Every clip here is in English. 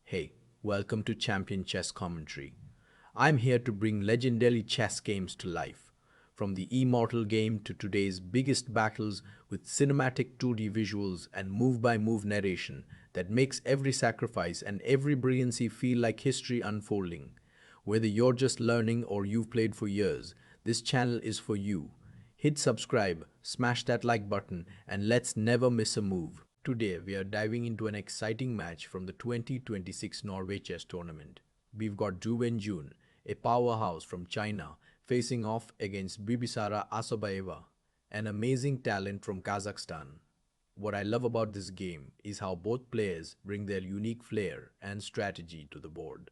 Hey, welcome to Champion Chess Commentary. I'm here to bring legendary chess games to life, from the immortal game to today's biggest battles with cinematic 2D visuals and move-by-move narration that makes every sacrifice and every brilliancy feel like history unfolding. Whether you're just learning or you've played for years, this channel is for you. Hit subscribe, smash that like button, and let's never miss a move. Today, we are diving into an exciting match from the 2026 Norway Chess tournament. We've got Wenjun, a powerhouse from China, facing off against Bibisara Assaubayeva, an amazing talent from Kazakhstan. What I love about this game is how both players bring their unique flair and strategy to the board.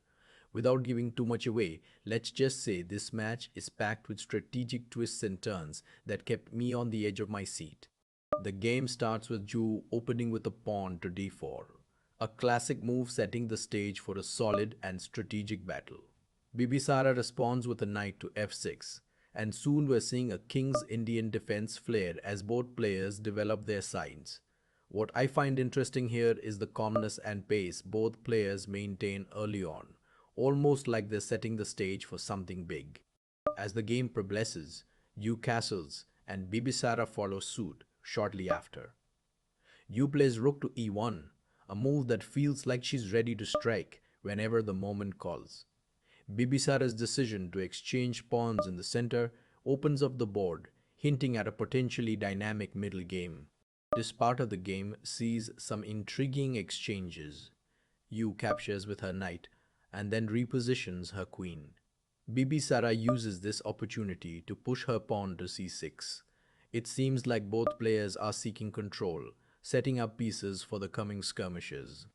Without giving too much away, let's just say this match is packed with strategic twists and turns that kept me on the edge of my seat. The game starts with Zhu opening with a pawn to d4, a classic move setting the stage for a solid and strategic battle. Bibisara responds with a knight to f6, and soon we're seeing a king's Indian defense flare as both players develop their sides. What I find interesting here is the calmness and pace both players maintain early on, almost like they're setting the stage for something big. As the game progresses, Yu castles and Bibisara follow suit shortly after. Yu plays rook to e1, a move that feels like she's ready to strike whenever the moment calls. Bibisara's decision to exchange pawns in the center opens up the board, hinting at a potentially dynamic middle game. This part of the game sees some intriguing exchanges. Yu captures with her knight and then repositions her queen. Bibisara uses this opportunity to push her pawn to c6. It seems like both players are seeking control, setting up pieces for the coming skirmishes.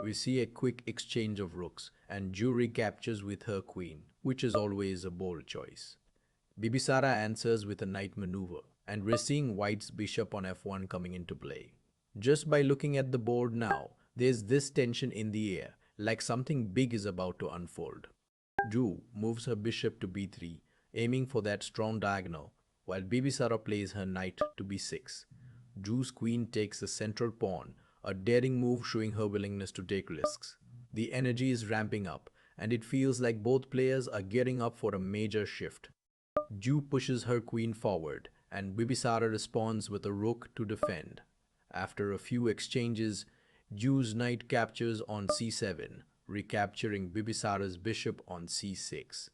We see a quick exchange of rooks, and Zhu recaptures with her queen, which is always a bold choice. Bibisara answers with a knight maneuver, and we're seeing White's bishop on f1 coming into play. Just by looking at the board now, there's this tension in the air, like something big is about to unfold. Zhu moves her bishop to b3, aiming for that strong diagonal, while Bibisara plays her knight to b6. Zhu's queen takes the central pawn, a daring move showing her willingness to take risks. The energy is ramping up, and it feels like both players are gearing up for a major shift. Zhu pushes her queen forward, and Bibisara responds with a rook to defend. After a few exchanges, Zhu's knight captures on c7, recapturing Bibisara's bishop on c6.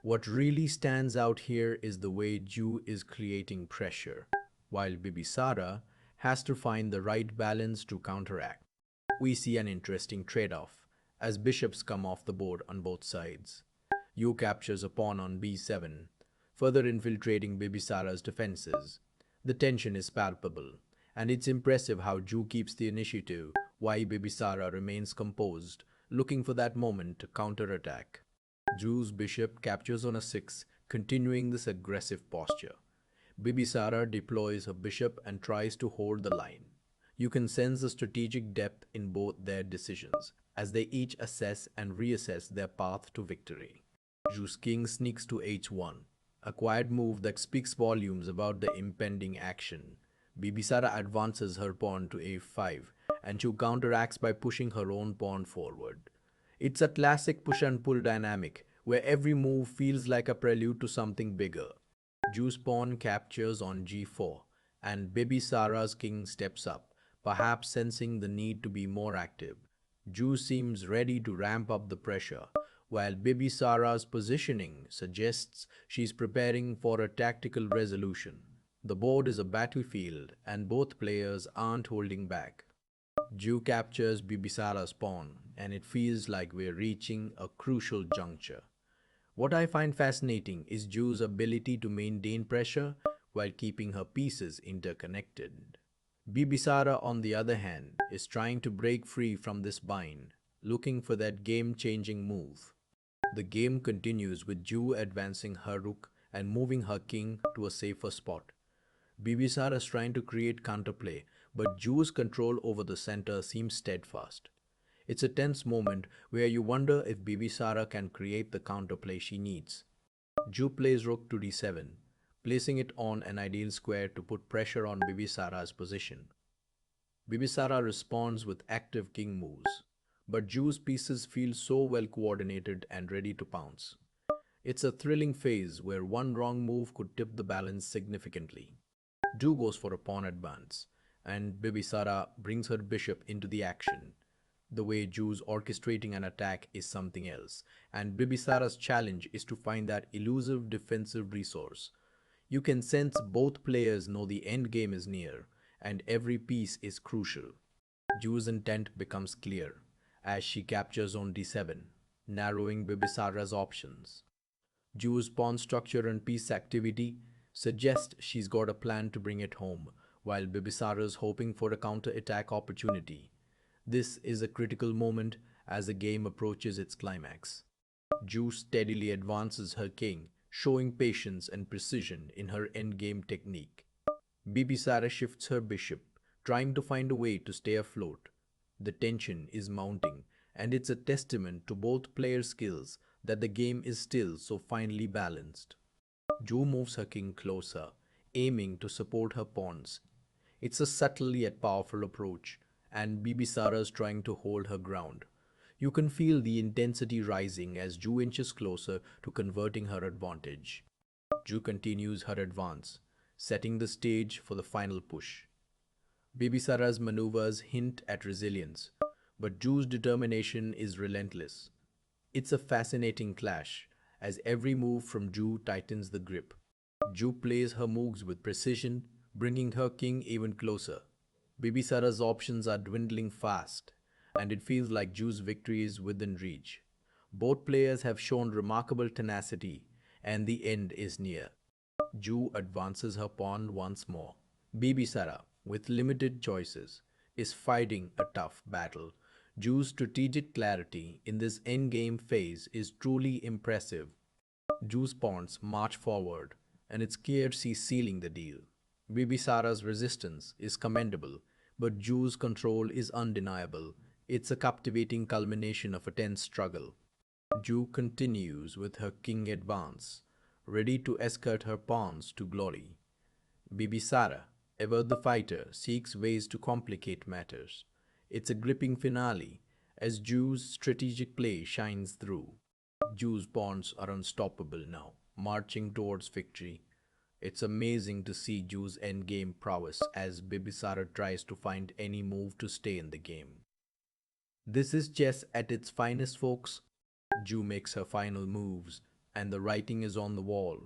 What really stands out here is the way Zhu is creating pressure, while Bibisara has to find the right balance to counteract. We see an interesting trade-off as bishops come off the board on both sides. Yu captures a pawn on b7, further infiltrating Bibisara's defenses. The tension is palpable, and it's impressive how Zhu keeps the initiative while Bibisara remains composed, looking for that moment to counterattack. Zhu's bishop captures on a6, continuing this aggressive posture. Bibisara deploys her bishop and tries to hold the line. You can sense the strategic depth in both their decisions, as they each assess and reassess their path to victory. Zhu's king sneaks to h1, a quiet move that speaks volumes about the impending action. Bibisara advances her pawn to a5, and Zhu counteracts by pushing her own pawn forward. It's a classic push and pull dynamic, where every move feels like a prelude to something bigger. Zhu's pawn captures on g4, and Bibisara's king steps up, perhaps sensing the need to be more active. Zhu seems ready to ramp up the pressure, while Bibisara's positioning suggests she's preparing for a tactical resolution. The board is a battlefield, and both players aren't holding back. Zhu captures Bibisara's pawn, and it feels like we're reaching a crucial juncture. What I find fascinating is Zhu's ability to maintain pressure while keeping her pieces interconnected. Bibisara, on the other hand, is trying to break free from this bind, looking for that game-changing move. The game continues with Zhu advancing her rook and moving her king to a safer spot. Bibisara is trying to create counterplay, but Zhu's control over the center seems steadfast. It's a tense moment where you wonder if Bibisara can create the counterplay she needs. Zhu plays rook to d7, placing it on an ideal square to put pressure on Bibisara's position. Bibisara responds with active king moves. but Ju's pieces feel so well coordinated and ready to pounce. It's a thrilling phase where one wrong move could tip the balance significantly. Ju goes for a pawn advance, and Bibisara brings her bishop into the action. The way Ju's orchestrating an attack is something else, and Bibisara's challenge is to find that elusive defensive resource. You can sense both players know the end game is near, and every piece is crucial. Ju's intent becomes clear as she captures on d7, narrowing Bibisara's options. Ju's pawn structure and piece activity suggest she's got a plan to bring it home, while Bibisara's hoping for a counter-attack opportunity. This is a critical moment as the game approaches its climax. Ju steadily advances her king, showing patience and precision in her endgame technique. Bibisara shifts her bishop, trying to find a way to stay afloat. The tension is mounting, and it's a testament to both players' skills that the game is still so finely balanced. Ju moves her king closer, aiming to support her pawns. It's a subtle yet powerful approach, and Bibisara is trying to hold her ground. You can feel the intensity rising as Ju inches closer to converting her advantage. Ju continues her advance, setting the stage for the final push. Bibisara's maneuvers hint at resilience, but Ju's determination is relentless. It's a fascinating clash, as every move from Ju tightens the grip. Ju plays her moves with precision, bringing her king even closer. Bibisara's options are dwindling fast, and it feels like Ju's victory is within reach. Both players have shown remarkable tenacity, and the end is near. Ju advances her pawn once more. Bibisara, with limited choices, is fighting a tough battle. Ju's strategic clarity in this endgame phase is truly impressive. Ju's pawns march forward, and it's clear she's sealing the deal. Bibisara's resistance is commendable, but Ju's control is undeniable. It's a captivating culmination of a tense struggle. Ju continues with her king advance, ready to escort her pawns to glory. Bibisara, ever the fighter, seeks ways to complicate matters. It's a gripping finale as Ju's strategic play shines through. Ju's pawns are unstoppable now, marching towards victory. It's amazing to see Ju's endgame prowess as Bibisara tries to find any move to stay in the game. This is chess at its finest, folks. Ju makes her final moves, and the writing is on the wall.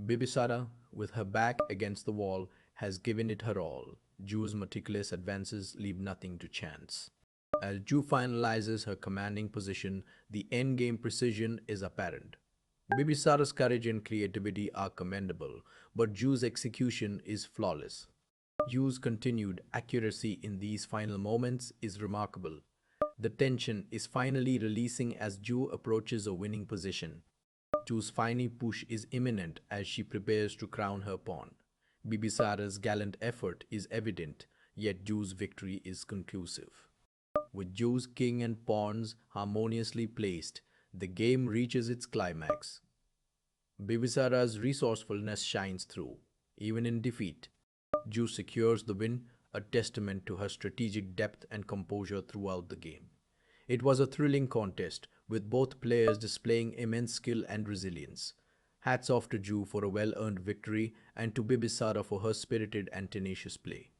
Bibisara, with her back against the wall, has given it her all. Ju's meticulous advances leave nothing to chance. As Ju finalizes her commanding position, the endgame precision is apparent. Bibisara's courage and creativity are commendable, but Ju's execution is flawless. Ju's continued accuracy in these final moments is remarkable. The tension is finally releasing as Ju approaches a winning position. Ju's final push is imminent as she prepares to crown her pawn. Bibisara's gallant effort is evident, yet Ju's victory is conclusive. With Ju's king and pawns harmoniously placed, the game reaches its climax. Bibisara's resourcefulness shines through. Even in defeat, Ju secures the win, a testament to her strategic depth and composure throughout the game. It was a thrilling contest, with both players displaying immense skill and resilience. Hats off to Ju for a well-earned victory and to Bibisara for her spirited and tenacious play.